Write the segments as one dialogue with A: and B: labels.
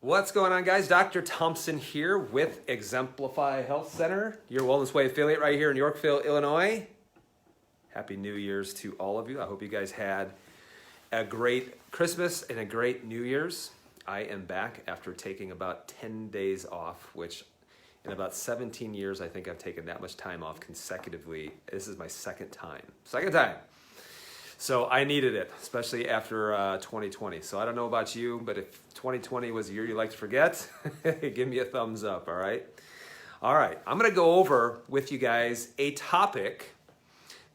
A: What's going on, guys? Dr. Thompson here with Exemplify Health Center, your Wellness Way affiliate right here in Yorkville, Illinois. Happy New Year's to all of you. I hope you guys had a great Christmas and a great New Year's. I am back after taking about 10 days off, which in about 17 years, I think I've taken that much time off consecutively. This is my second time. So I needed it, especially after 2020. So I don't know about you, but if 2020 was a year you like to forget, give me a thumbs up, all right? All right, I'm gonna go over with you guys a topic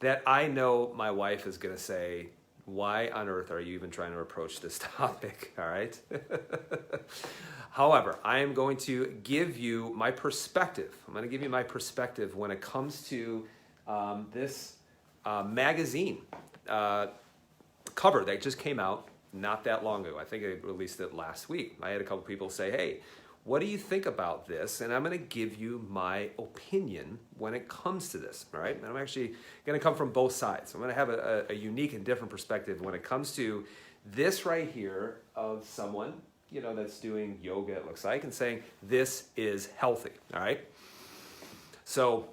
A: that I know my wife is gonna say, why on earth are you even trying to approach this topic, all right? However, I am going to give you my perspective. I'm gonna give you my perspective when it comes to this magazine cover that just came out not that long ago. I think I released it last week. I had a couple people say, hey, what do you think about this? And I'm going to give you my opinion when it comes to this, all right? And I'm actually going to come from both sides. I'm going to have a unique and different perspective when it comes to this right here of someone, you know, that's doing yoga, it looks like, and saying this is healthy, all right? So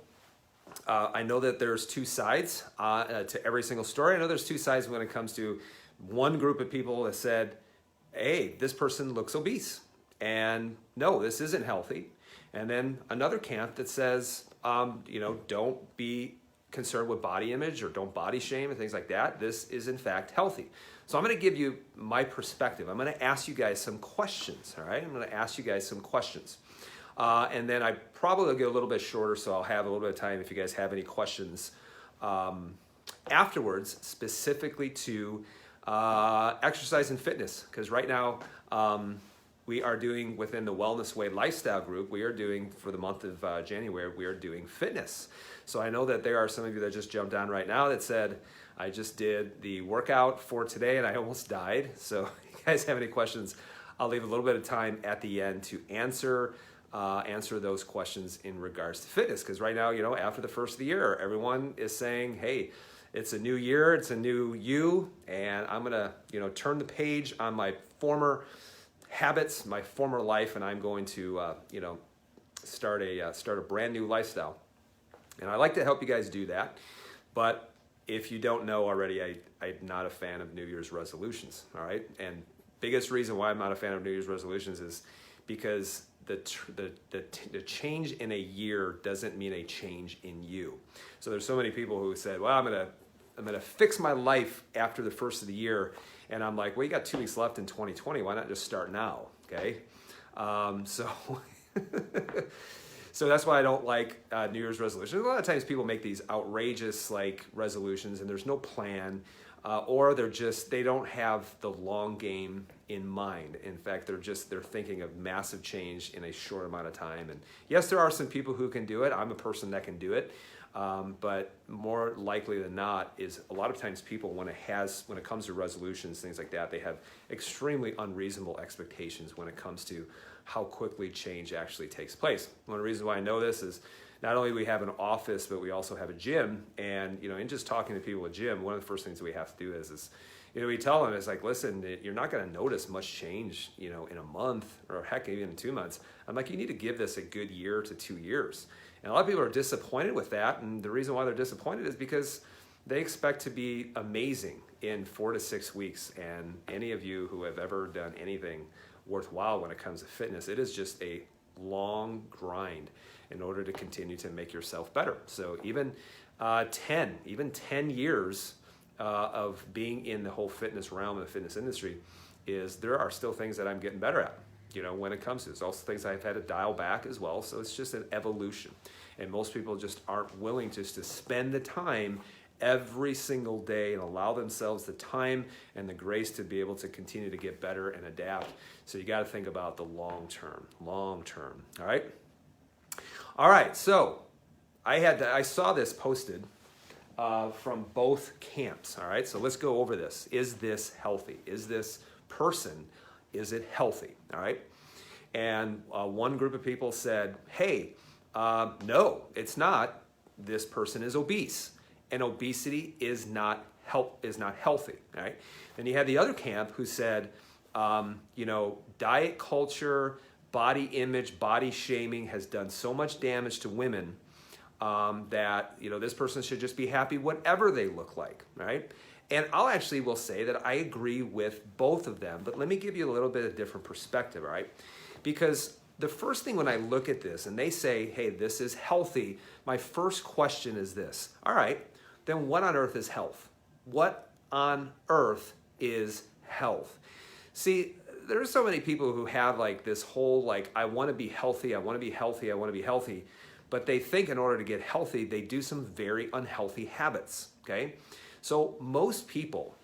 A: I know that there's two sides to every single story. I know there's two sides when it comes to one group of people that said, hey, this person looks obese, and no, this isn't healthy. And then another camp that says, don't be concerned with body image or don't body shame and things like that. This is in fact healthy. So I'm going to give you my perspective. I'm going to ask you guys some questions, all right? I'm going to ask you guys some questions. And then I probably will get a little bit shorter, so I'll have a little bit of time if you guys have any questions afterwards, specifically to exercise and fitness. Because right now we are doing, within the Wellness Way lifestyle group, we are doing, for the month of January, we are doing fitness. So I know that there are some of you that just jumped on right now that said, I just did the workout for today and I almost died. So if you guys have any questions, I'll leave a little bit of time at the end to answer those questions in regards to fitness. Because right now, after the first of the year, everyone is saying, hey, it's a new year, it's a new you, and I'm gonna, turn the page on my former habits, my former life, and I'm going to, start a brand new lifestyle. And I like to help you guys do that. But if you don't know already, I'm not a fan of New Year's resolutions, all right? And biggest reason why I'm not a fan of New Year's resolutions is because the change in a year doesn't mean a change in you. So there's so many people who said, well, I'm gonna fix my life after the first of the year. And I'm like, well, you got 2 weeks left in 2020. Why not just start now, okay? So that's why I don't like New Year's resolutions. A lot of times people make these outrageous resolutions and there's no plan. Or they don't have the long game in mind. In fact, they're thinking of massive change in a short amount of time. And yes, there are some people who can do it. I'm a person that can do it. But more likely than not is a lot of times people, when it comes to resolutions, things like that, they have extremely unreasonable expectations when it comes to how quickly change actually takes place. One of the reasons why I know this is not only do we have an office, but we also have a gym. And, in just talking to people at gym, one of the first things we have to do is we tell them, it's like, listen, you're not going to notice much change, in a month or heck, even in 2 months. I'm like, you need to give this a good year to 2 years. And a lot of people are disappointed with that. And the reason why they're disappointed is because they expect to be amazing in 4 to 6 weeks. And any of you who have ever done anything worthwhile when it comes to fitness, it is just a long grind in order to continue to make yourself better. So even 10 years of being in the whole fitness realm of the fitness industry there are still things that I'm getting better at, when it comes to this. Also things I've had to dial back as well. So it's just an evolution. And most people just aren't willing just to spend the time every single day and allow themselves the time and the grace to be able to continue to get better and adapt. So you got to think about the long term, all right? All right, so I saw this posted from both camps, all right? So let's go over this. Is this healthy? Is this person, is it healthy, all right? And one group of people said, hey, no, it's not. This person is obese, and obesity is not healthy, all right? Then you had the other camp who said, Diet culture, body image, body shaming has done so much damage to women that this person should just be happy whatever they look like, right? And I'll actually will say that I agree with both of them, but let me give you a little bit of different perspective, all right? Because the first thing when I look at this and they say, hey, this is healthy, my first question is this. All right, then what on earth is health? What on earth is health? See, there's so many people who have like this whole I want to be healthy, I want to be healthy, I want to be healthy, but they think in order to get healthy, they do some very unhealthy habits, okay? So most people,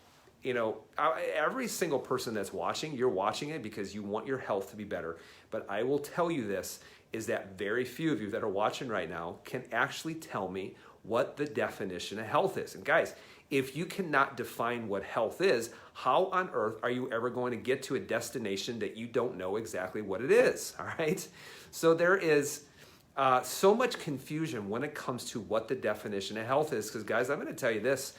A: every single person that's watching, you're watching it because you want your health to be better. But I will tell you this, is that very few of you that are watching right now can actually tell me what the definition of health is. And guys, if you cannot define what health is, how on earth are you ever going to get to a destination that you don't know exactly what it is, all right? So there is so much confusion when it comes to what the definition of health is, because guys, I'm going to tell you this.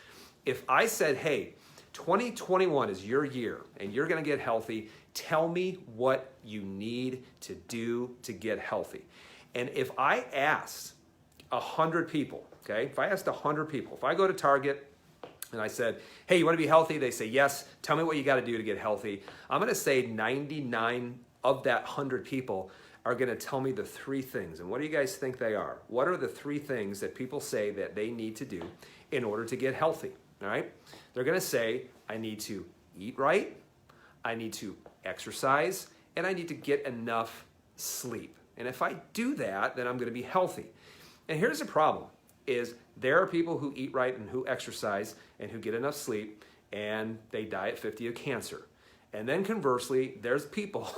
A: If I said, hey, 2021 is your year and you're going to get healthy, tell me what you need to do to get healthy. And if I asked 100 people, okay, if I asked 100 people, if I go to Target and I said, hey, you want to be healthy? They say, yes. Tell me what you got to do to get healthy. I'm going to say 99 of that 100 people are going to tell me the three things. And what do you guys think they are? What are the three things that people say that they need to do in order to get healthy? All right? They're going to say, I need to eat right, I need to exercise, and I need to get enough sleep. And if I do that, then I'm going to be healthy. And here's the problem, is there are people who eat right and who exercise and who get enough sleep, and they die at 50 of cancer. And then conversely, there's people,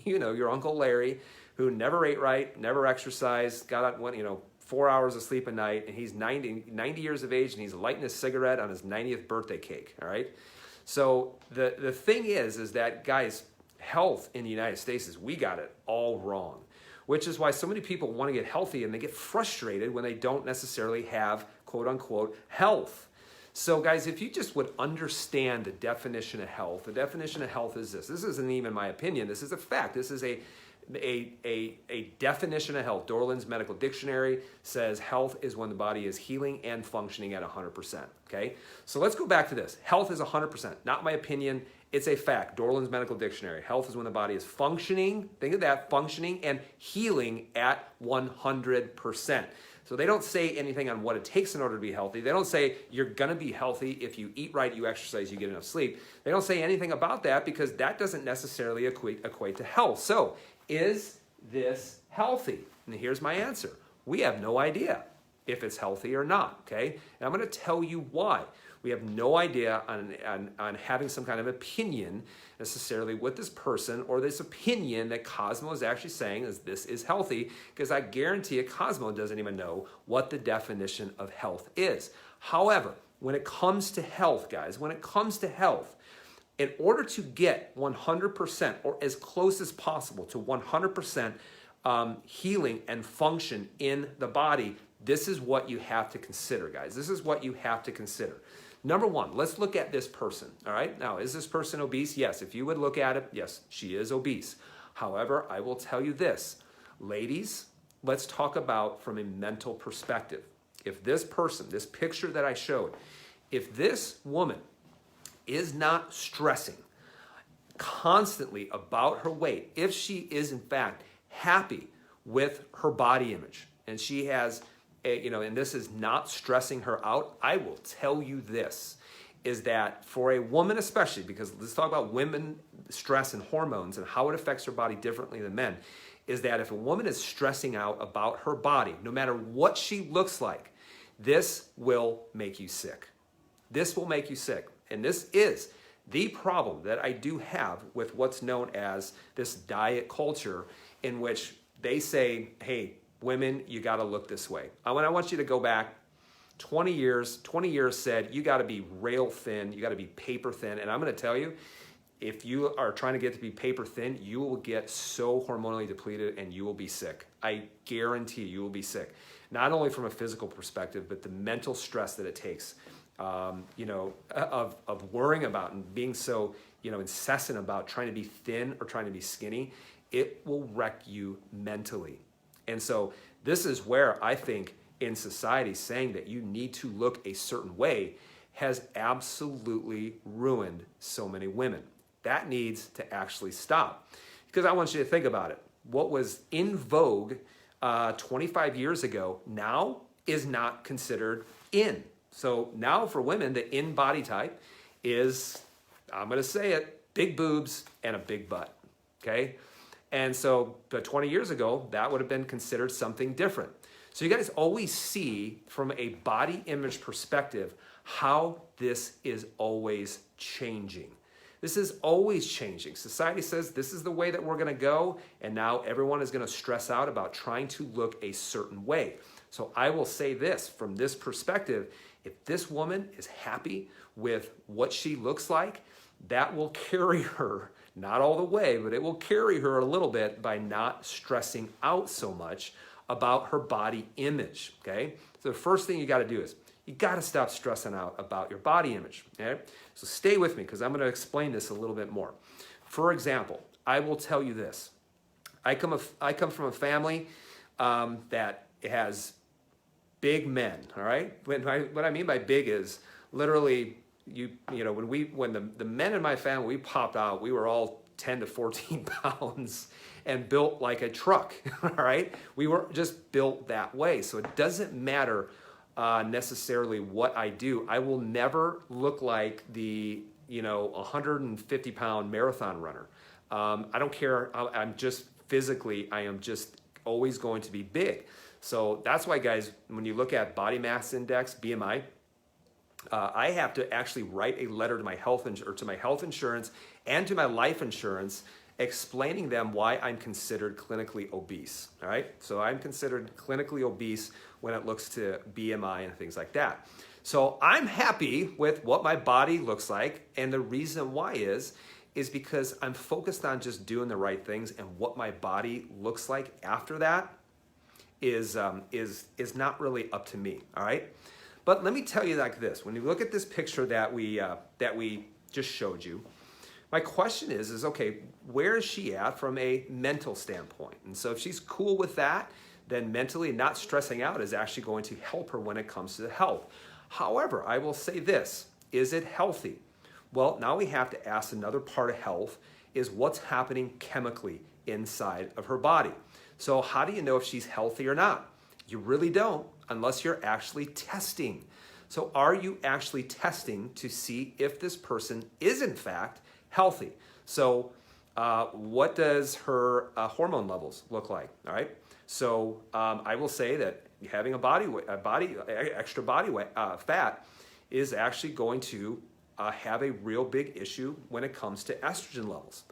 A: your Uncle Larry, who never ate right, never exercised, got 4 hours of sleep a night, and he's 90 years of age, and he's lighting a cigarette on his 90th birthday cake, all right? So the thing is that, guys, health in the United States is we got it all wrong, which is why so many people want to get healthy, and they get frustrated when they don't necessarily have, quote unquote, health. So guys, if you just would understand the definition of health, the definition of health is this. This isn't even my opinion. This is a fact. This is a definition of health. Dorland's Medical Dictionary says health is when the body is healing and functioning at 100%, okay? So let's go back to this. Health is 100%, not my opinion. It's a fact. Dorland's Medical Dictionary. Health is when the body is functioning, think of that, functioning and healing at 100%. So they don't say anything on what it takes in order to be healthy. They don't say you're going to be healthy if you eat right, you exercise, you get enough sleep. They don't say anything about that because that doesn't necessarily equate to health. So is this healthy? And here's my answer. We have no idea if it's healthy or not, okay? And I'm going to tell you why. We have no idea on having some kind of opinion necessarily with this person or this opinion that Cosmo is actually saying is this is healthy, because I guarantee you Cosmo doesn't even know what the definition of health is. However, when it comes to health, guys, when it comes to health, in order to get 100% or as close as possible to 100% healing and function in the body, this is what you have to consider, guys. This is what you have to consider. Number one, let's look at this person, all right? Now, is this person obese? Yes. If you would look at it, yes, she is obese. However, I will tell you this. Ladies, let's talk about from a mental perspective. If this person, this picture that I showed, if this woman is not stressing constantly about her weight, if she is in fact happy with her body image, and she has and this is not stressing her out, I will tell you this, is that for a woman especially, because let's talk about women stress and hormones and how it affects her body differently than men, is that if a woman is stressing out about her body, no matter what she looks like, this will make you sick. This will make you sick. And this is the problem that I do have with what's known as this diet culture, in which they say, hey, women, you got to look this way. I want you to go back 20 years. 20 years said you got to be rail thin, you got to be paper thin. And I'm going to tell you, if you are trying to get to be paper thin, you will get so hormonally depleted and you will be sick. I guarantee you will be sick. Not only from a physical perspective, but the mental stress that it takes, of worrying about and being so incessant about trying to be thin or trying to be skinny, it will wreck you mentally. And so this is where I think in society saying that you need to look a certain way has absolutely ruined so many women. That needs to actually stop. Because I want you to think about it. What was in vogue 25 years ago now is not considered in. So now for women, the in body type is, I'm going to say it, big boobs and a big butt. Okay? And so, but 20 years ago, that would have been considered something different. So you guys always see from a body image perspective how this is always changing. This is always changing. Society says this is the way that we're going to go, and now everyone is going to stress out about trying to look a certain way. So I will say this from this perspective, if this woman is happy with what she looks like, that will carry her, not all the way, but it will carry her a little bit by not stressing out so much about her body image, okay? So the first thing you got to do is you got to stop stressing out about your body image, okay? So stay with me because I'm going to explain this a little bit more. For example, I will tell you this. I come from a family that has big men, all right? What I mean by big is literally, when the men in my family, we popped out, we were all 10 to 14 pounds and built like a truck, all right? We were just built that way. So it doesn't matter necessarily what I do. I will never look like the 150 pound marathon runner. I don't care. I'm just physically, I am just always going to be big. So that's why, guys, when you look at body mass index, BMI, I have to actually write a letter to my health insurance and to my life insurance explaining them why I'm considered clinically obese, all right? So I'm considered clinically obese when it looks to BMI and things like that. So I'm happy with what my body looks like, and the reason why is because I'm focused on just doing the right things, and what my body looks like after that is not really up to me, all right? But let me tell you like this. When you look at this picture that we just showed you, my question is okay, where is she at from a mental standpoint? And so if she's cool with that, then mentally not stressing out is actually going to help her when it comes to health. However, I will say this, is it healthy? Well, now we have to ask another part of health is what's happening chemically inside of her body. So how do you know if she's healthy or not? You really don't unless you're actually testing. So are you actually testing to see if this person is in fact healthy? So what does her hormone levels look like? All right. So I will say that having extra body weight, fat is actually going to have a real big issue when it comes to estrogen levels.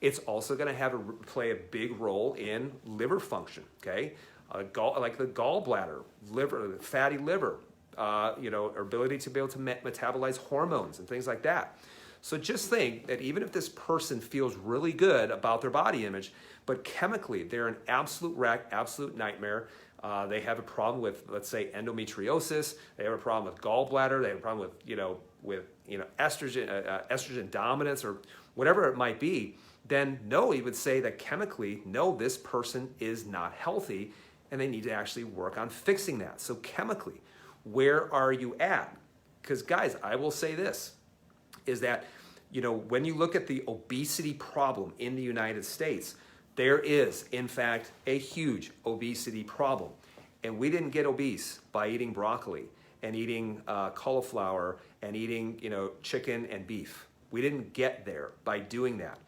A: It's also going to play a big role in liver function. Okay, like the gallbladder, liver, fatty liver, our ability to be able to metabolize hormones and things like that. So just think that even if this person feels really good about their body image, but chemically they're an absolute wreck, absolute nightmare. They have a problem with, let's say, endometriosis. They have a problem with gallbladder. They have a problem with estrogen dominance or whatever it might be. Then no, he would say that chemically, no, this person is not healthy, and they need to actually work on fixing that. So chemically, where are you at? Because guys, I will say this, is that, when you look at the obesity problem in the United States, there is, in fact, a huge obesity problem. And we didn't get obese by eating broccoli and eating cauliflower and eating, chicken and beef. We didn't get there by doing that.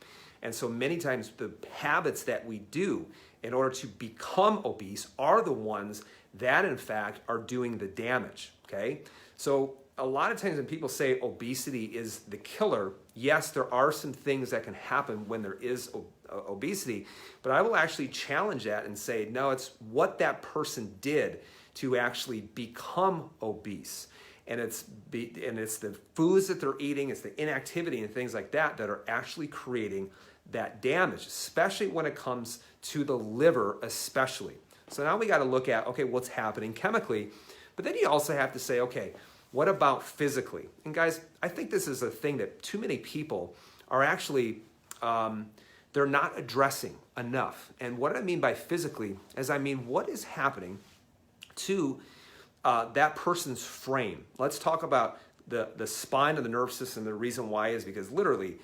A: And so many times the habits that we do in order to become obese are the ones that, in fact, are doing the damage, okay? So a lot of times when people say obesity is the killer, yes, there are some things that can happen when there is obesity, but I will actually challenge that and say, no, it's what that person did to actually become obese. And it's the foods that they're eating, it's the inactivity and things like that that are actually creating that damage, especially when it comes to the liver especially. So now we got to look at, okay, what's happening chemically, but then you also have to say, okay, what about physically? And guys, I think this is a thing that too many people are actually, they're not addressing enough. And what I mean by physically is I mean what is happening to that person's frame. Let's talk about the spine of the nervous system. The reason why is because literally,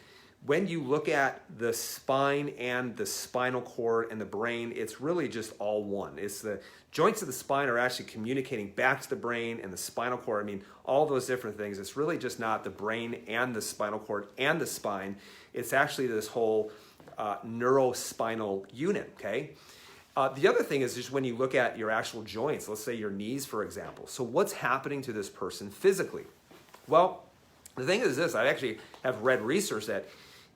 A: when you look at the spine and the spinal cord and the brain, it's really just all one. It's the joints of the spine are actually communicating back to the brain and the spinal cord. I mean, all those different things. It's really just not the brain and the spinal cord and the spine. It's actually this whole neurospinal unit, okay? The other thing is just when you look at your actual joints, let's say your knees, for example. So what's happening to this person physically? Well, the thing is this, I actually have read research that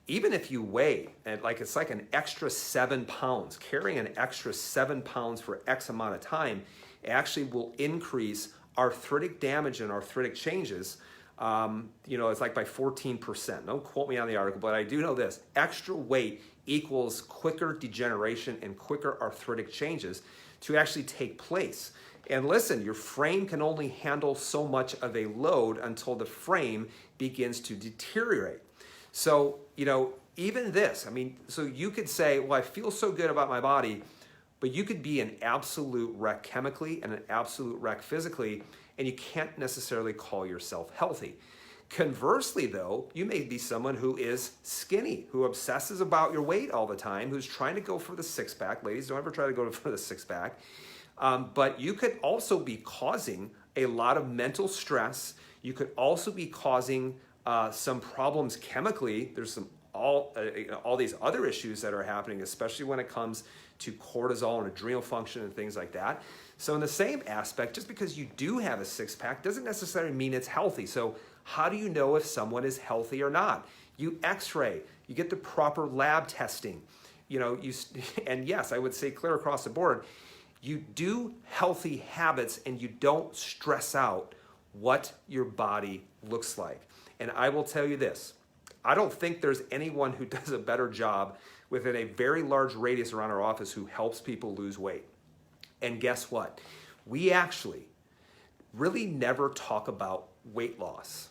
A: even if you weigh, and like it's like an extra 7 pounds, carrying an extra 7 pounds for X amount of time, it actually will increase arthritic damage and arthritic changes. It's like by 14%. Don't quote me on the article, but I do know this. Extra weight equals quicker degeneration and quicker arthritic changes to actually take place. And listen, your frame can only handle so much of a load until the frame begins to deteriorate. So, even this, so you could say, well, I feel so good about my body, but you could be an absolute wreck chemically and an absolute wreck physically, and you can't necessarily call yourself healthy. Conversely, though, you may be someone who is skinny, who obsesses about your weight all the time, who's trying to go for the six-pack. Ladies, don't ever try to go for the six-pack. But you could also be causing a lot of mental stress. You could also be causing some problems chemically. There's all these other issues that are happening, especially when it comes to cortisol and adrenal function and things like that. So in the same aspect, just because you do have a six-pack doesn't necessarily mean it's healthy. So how do you know if someone is healthy or not? You x-ray, you get the proper lab testing, and yes, I would say clear across the board, you do healthy habits and you don't stress out what your body looks like. And I will tell you this, I don't think there's anyone who does a better job within a very large radius around our office who helps people lose weight. And guess what? We actually really never talk about weight loss.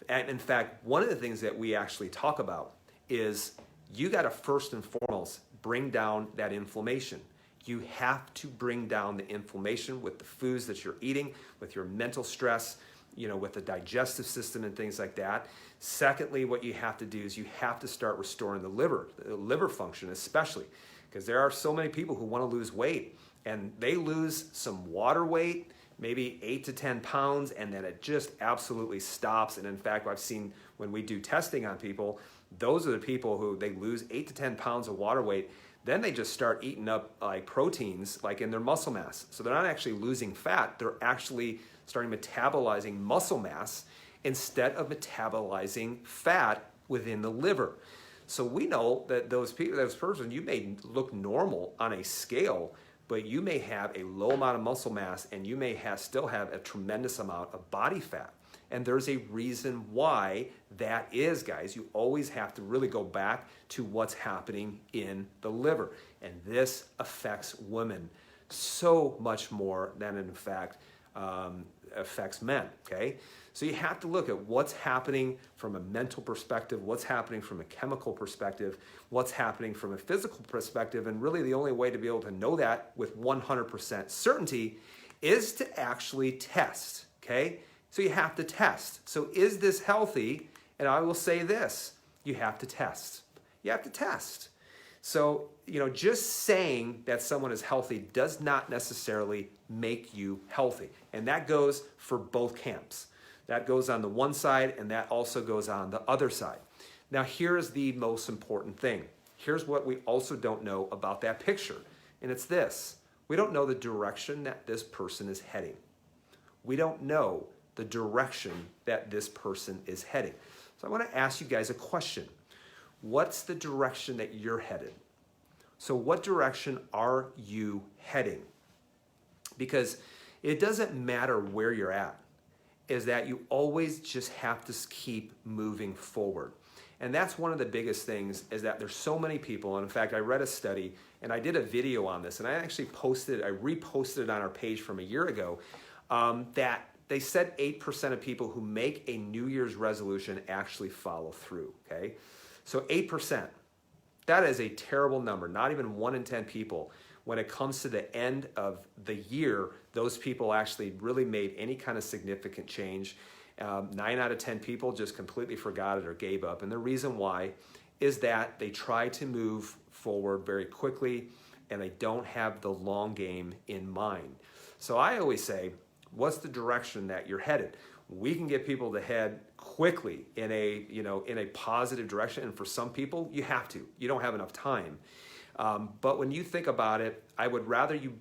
A: And in fact, one of the things that we actually talk about is you got to first and foremost bring down that inflammation. You have to bring down the inflammation with the foods that you're eating, with your mental stress, with the digestive system and things like that. Secondly, what you have to do is you have to start restoring the liver function especially, because there are so many people who want to lose weight and they lose some water weight, maybe 8 to 10 pounds, and then it just absolutely stops. And in fact, I've seen when we do testing on people, those are the people who they lose 8 to 10 pounds of water weight. Then they just start eating up like proteins like in their muscle mass. So they're not actually losing fat, they're actually starting metabolizing muscle mass instead of metabolizing fat within the liver. So we know that those persons, you may look normal on a scale, but you may have a low amount of muscle mass and you may still have a tremendous amount of body fat. And there's a reason why that is, guys. You always have to really go back to what's happening in the liver. And this affects women so much more than it in fact affects men, okay? So you have to look at what's happening from a mental perspective, what's happening from a chemical perspective, what's happening from a physical perspective, and really the only way to be able to know that with 100% certainty is to actually test, okay? So you have to test. So is this healthy? And I will say this, you have to test. You have to test. So, just saying that someone is healthy does not necessarily make you healthy. And that goes for both camps. That goes on the one side and that also goes on the other side. Now, here's the most important thing. Here's what we also don't know about that picture. And it's this. We don't know the direction that this person is heading. We don't know the direction that this person is heading. So I want to ask you guys a question. What's the direction that you're headed? So what direction are you heading? Because it doesn't matter where you're at, is that you always just have to keep moving forward. And that's one of the biggest things, is that there's so many people, and in fact, I read a study and I did a video on this, and I actually reposted it on our page from a year ago, that they said 8% of people who make a New Year's resolution actually follow through, okay? So 8%, that is a terrible number. Not even 1 in 10 people. When it comes to the end of the year, those people actually really made any kind of significant change. 9 out of 10 people just completely forgot it or gave up. And the reason why is that they try to move forward very quickly and they don't have the long game in mind. So I always say, what's the direction that you're headed? We can get people to head quickly in a, in a positive direction. And for some people, you have to. You don't have enough time. But when you think about it, I would rather you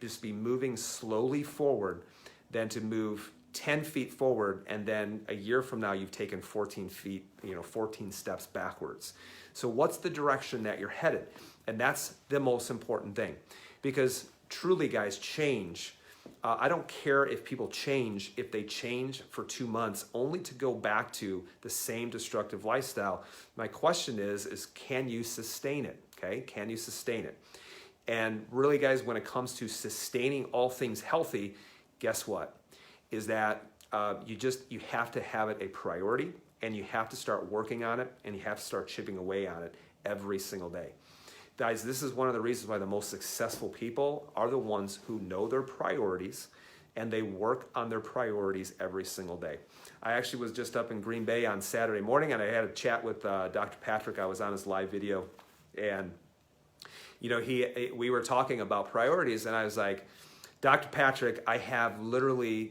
A: just be moving slowly forward than to move 10 feet forward and then a year from now you've taken 14 feet, 14 steps backwards. So what's the direction that you're headed? And that's the most important thing, because truly, guys, change. I don't care if people change, if they change for 2 months only to go back to the same destructive lifestyle. My question is can you sustain it? Okay, can you sustain it? And really, guys, when it comes to sustaining all things healthy, guess what? Is that you have to have it a priority, and you have to start working on it, and you have to start chipping away on it every single day. Guys, this is one of the reasons why the most successful people are the ones who know their priorities and they work on their priorities every single day. I actually was just up in Green Bay on Saturday morning and I had a chat with Dr. Patrick. I was on his live video and we were talking about priorities and I was like, Dr. Patrick, I have the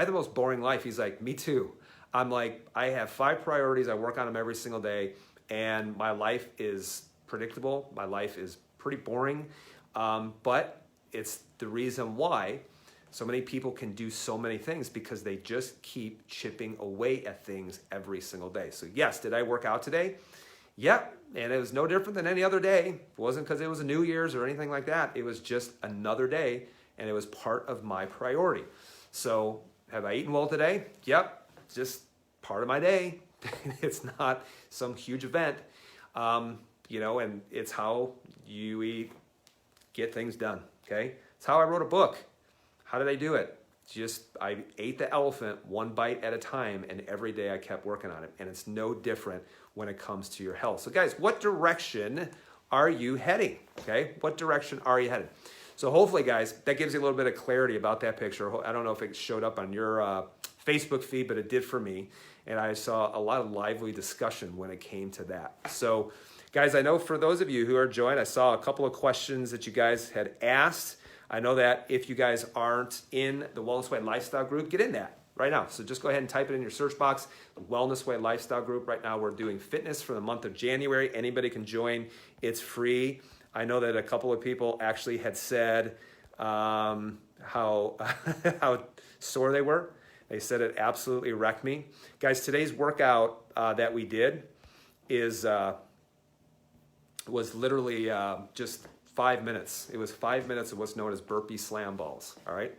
A: most boring life. He's like, me too. I'm like, I have 5 priorities. I work on them every single day and my life is predictable. My life is pretty boring, but it's the reason why so many people can do so many things, because they just keep chipping away at things every single day. So yes, did I work out today? Yep, and it was no different than any other day. It wasn't because it was a New Year's or anything like that. It was just another day, and it was part of my priority. So have I eaten well today? Yep, just part of my day. It's not some huge event. And it's how you get things done, okay? It's how I wrote a book. How did I do it? I ate the elephant one bite at a time, and every day I kept working on it. And it's no different when it comes to your health. So guys, what direction are you heading, okay? What direction are you headed? So hopefully, guys, that gives you a little bit of clarity about that picture. I don't know if it showed up on your Facebook feed, but it did for me. And I saw a lot of lively discussion when it came to that. So guys, I know for those of you who are joined, I saw a couple of questions that you guys had asked. I know that if you guys aren't in the Wellness Way Lifestyle group, get in that right now. So just go ahead and type it in your search box, the Wellness Way Lifestyle group. Right now we're doing fitness for the month of January. Anybody can join. It's free. I know that a couple of people actually had said how how sore they were. They said it absolutely wrecked me. Guys, today's workout that we did was literally just 5 minutes. It was 5 minutes of what's known as burpee slam balls, all right?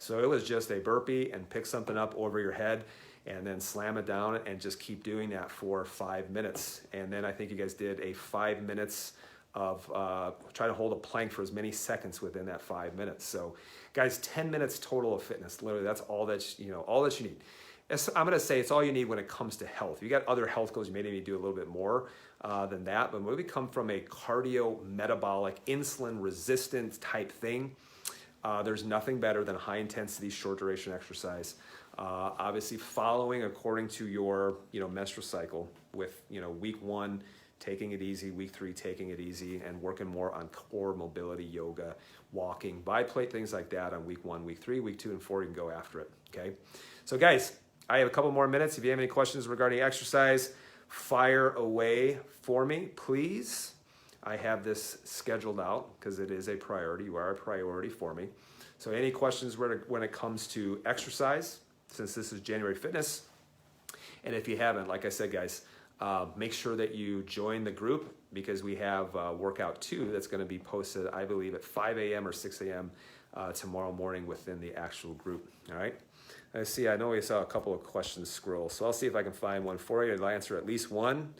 A: So it was just a burpee and pick something up over your head and then slam it down and just keep doing that for 5 minutes. And then I think you guys did a 5 minutes of, try to hold a plank for as many seconds within that 5 minutes. So guys, 10 minutes total of fitness. Literally, that's all that you need. I'm gonna say it's all you need when it comes to health. You got other health goals, you may need to do a little bit more than that, but when we come from a cardio metabolic insulin resistant type thing, there's nothing better than high intensity short duration exercise. Obviously following according to your menstrual cycle with week 1 taking it easy, week 3 taking it easy, and working more on core mobility, yoga, walking, biplate, things like that on week 1, week 3, week 2, and 4, you can go after it, okay? So guys, I have a couple more minutes. If you have any questions regarding exercise, fire away for me, please. I have this scheduled out because it is a priority. You are a priority for me. So any questions when it comes to exercise, since this is January Fitness, and if you haven't, like I said, guys, make sure that you join the group, because we have workout 2 that's going to be posted, I believe, at 5 a.m. or 6 a.m. Tomorrow morning within the actual group, all right? Let's see, I know we saw a couple of questions scroll, so I'll see if I can find one for you. I'll answer at least one.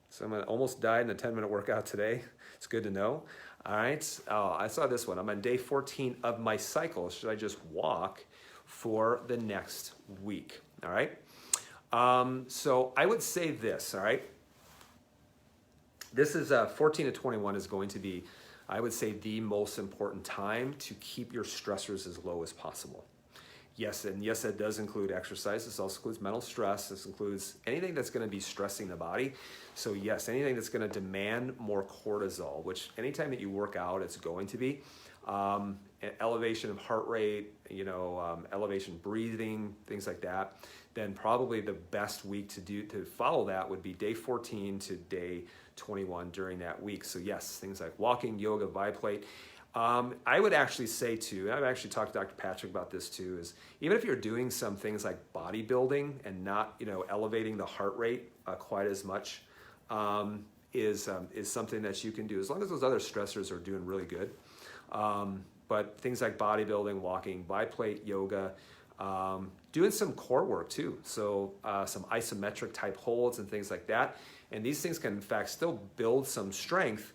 A: Someone almost died in a 10-minute workout today. It's good to know. All right, I saw this one. I'm on day 14 of my cycle. Should I just walk for the next week, all right? So I would say this, all right? This is 14 to 21 is going to be, I would say, the most important time to keep your stressors as low as possible. Yes, and yes, that does include exercise. This also includes mental stress. This includes anything that's going to be stressing the body. So yes, anything that's going to demand more cortisol, which anytime that you work out, it's going to be. Elevation of heart rate, elevation breathing, things like that, then probably the best week to follow that would be day 14 to day 21 during that week. So yes, things like walking, yoga, biplate. I would actually say too, and I've actually talked to Dr. Patrick about this too, is even if you're doing some things like bodybuilding and not, elevating the heart rate quite as much, is something that you can do as long as those other stressors are doing really good. But things like bodybuilding, walking, biplate, yoga, doing some core work too. So some isometric type holds and things like that. And these things can in fact still build some strength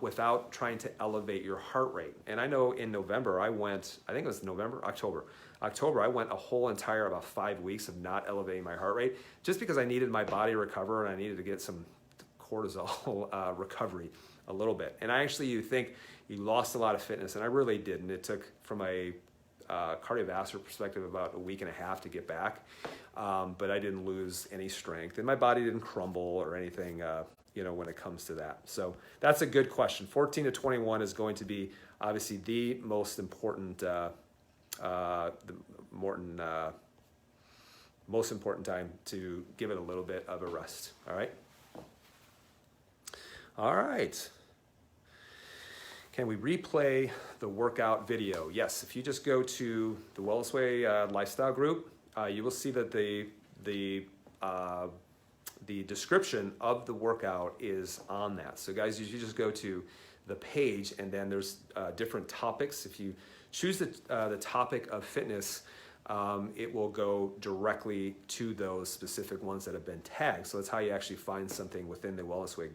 A: without trying to elevate your heart rate. And I know in November I went, I think it was October, I went a whole entire about 5 weeks of not elevating my heart rate just because I needed my body to recover and I needed to get some cortisol recovery a little bit. And you think you lost a lot of fitness, and I really didn't. It took, from a cardiovascular perspective, about a week and a half to get back. But I didn't lose any strength, and my body didn't crumble or anything, when it comes to that. So that's a good question. 14 to 21 is going to be obviously the most important, most important time to give it a little bit of a rest. All right. All right. Can we replay the workout video? Yes, if you just go to the Wellness Way Lifestyle group, you will see that the description of the workout is on that. So guys, you just go to the page and then there's different topics. If you choose the topic of fitness, it will go directly to those specific ones that have been tagged. So that's how you actually find something within the Wellness Way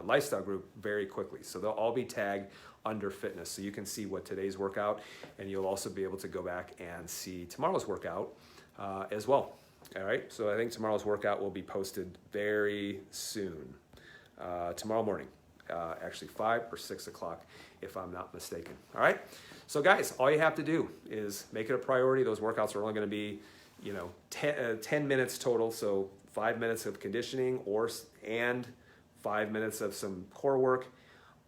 A: lifestyle group very quickly. So they'll all be tagged under fitness. So you can see what today's workout, and you'll also be able to go back and see tomorrow's workout as well. All right. So I think tomorrow's workout will be posted very soon, tomorrow morning, actually 5 or 6 o'clock, if I'm not mistaken. All right. So guys, all you have to do is make it a priority. Those workouts are only going to be, 10 minutes total. So 5 minutes of conditioning and 5 minutes of some core work,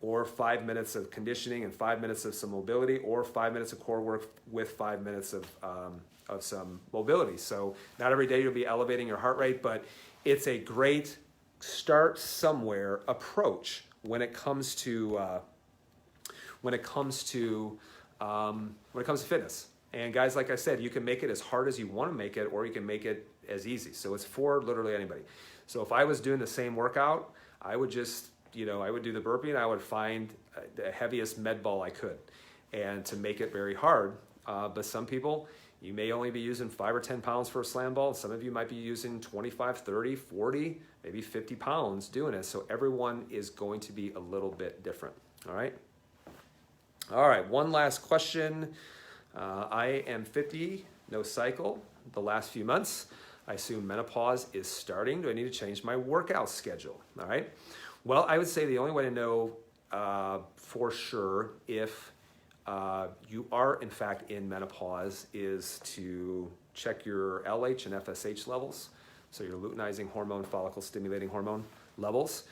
A: or 5 minutes of conditioning and 5 minutes of some mobility, or 5 minutes of core work with 5 minutes of some mobility. So not every day you'll be elevating your heart rate, but it's a great start somewhere approach when it comes to fitness. And guys, like I said, you can make it as hard as you want to make it, or you can make it as easy. So it's for literally anybody. So if I was doing the same workout, I would just, I would do the burpee and I would find the heaviest med ball I could, and to make it very hard. But some people, you may only be using 5 or 10 pounds for a slam ball. Some of you might be using 25, 30, 40, maybe 50 pounds doing it. So everyone is going to be a little bit different. All right. All right. One last question. I am 50, no cycle the last few months. I assume menopause is starting. Do I need to change my workout schedule? All right. Well, I would say the only way to know for sure if you are in fact in menopause is to check your LH and FSH levels. So your luteinizing hormone, follicle stimulating hormone levels.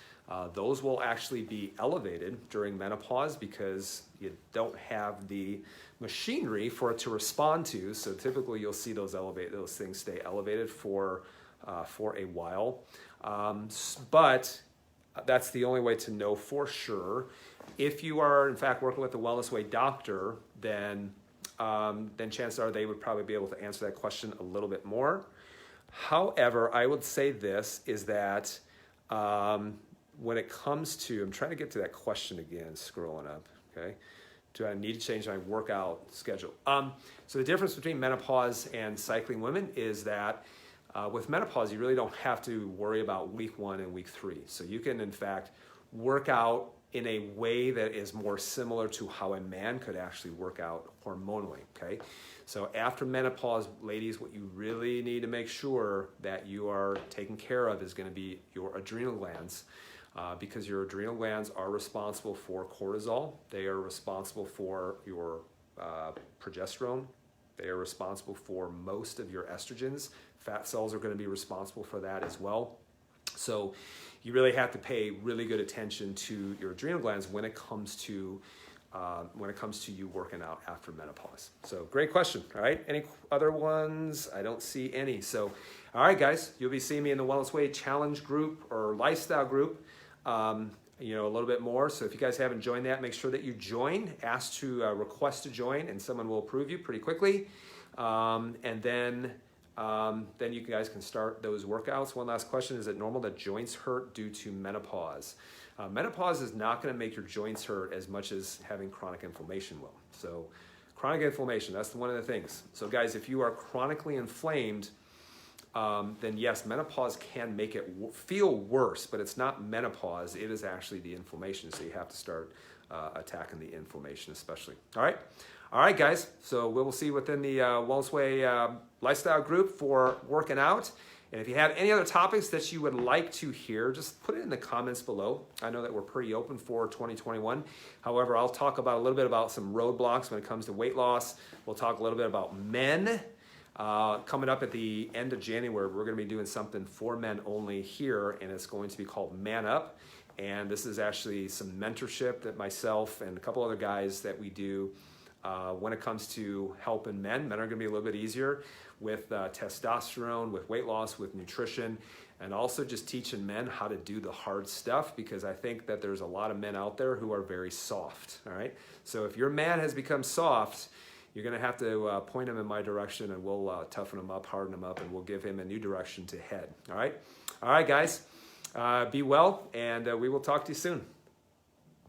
A: Those will actually be elevated during menopause because you don't have the machinery for it to respond to. So typically you'll see those things stay elevated for a while. But that's the only way to know for sure. If you are in fact working with the Wellness Way doctor, then chances are they would probably be able to answer that question a little bit more. However, I would say this is that when it comes to, I'm trying to get to that question again, scrolling up, okay? Do I need to change my workout schedule? So the difference between menopause and cycling women is that with menopause, you really don't have to worry about week 1 and week 3. So you can, in fact, work out in a way that is more similar to how a man could actually work out hormonally, okay? So after menopause, ladies, what you really need to make sure that you are taking care of is going to be your adrenal glands, because your adrenal glands are responsible for cortisol. They are responsible for your progesterone. They are responsible for most of your estrogens. Fat cells are going to be responsible for that as well. So you really have to pay really good attention to your adrenal glands when it comes to you working out after menopause. So great question. All right. Any other ones? I don't see any. So, all right, guys, you'll be seeing me in the Wellness Way Challenge group or lifestyle group, a little bit more. So if you guys haven't joined that, make sure that you join. Ask to request to join, and someone will approve you pretty quickly. And then you guys can start those workouts. One last question: is it normal that joints hurt due to menopause? Menopause is not going to make your joints hurt as much as having chronic inflammation will. So chronic inflammation, that's one of the things. So guys, if you are chronically inflamed, then yes, menopause can make it feel worse, but it's not menopause. It is actually the inflammation. So you have to start attacking the inflammation especially. All right, guys. So we will see you within the Wellness Way lifestyle group for working out. And if you have any other topics that you would like to hear, just put it in the comments below. I know that we're pretty open for 2021. However, I'll talk about a little bit about some roadblocks when it comes to weight loss. We'll talk a little bit about men. Coming up at the end of January, we're going to be doing something for men only here, and it's going to be called Man Up. And this is actually some mentorship that myself and a couple other guys that we do when it comes to helping men. Men are going to be a little bit easier with testosterone, with weight loss, with nutrition, and also just teaching men how to do the hard stuff, because I think that there's a lot of men out there who are very soft, all right? So if your man has become soft, you're going to have to point him in my direction, and we'll toughen him up, harden him up, and we'll give him a new direction to head, all right? All right, guys, be well, and we will talk to you soon.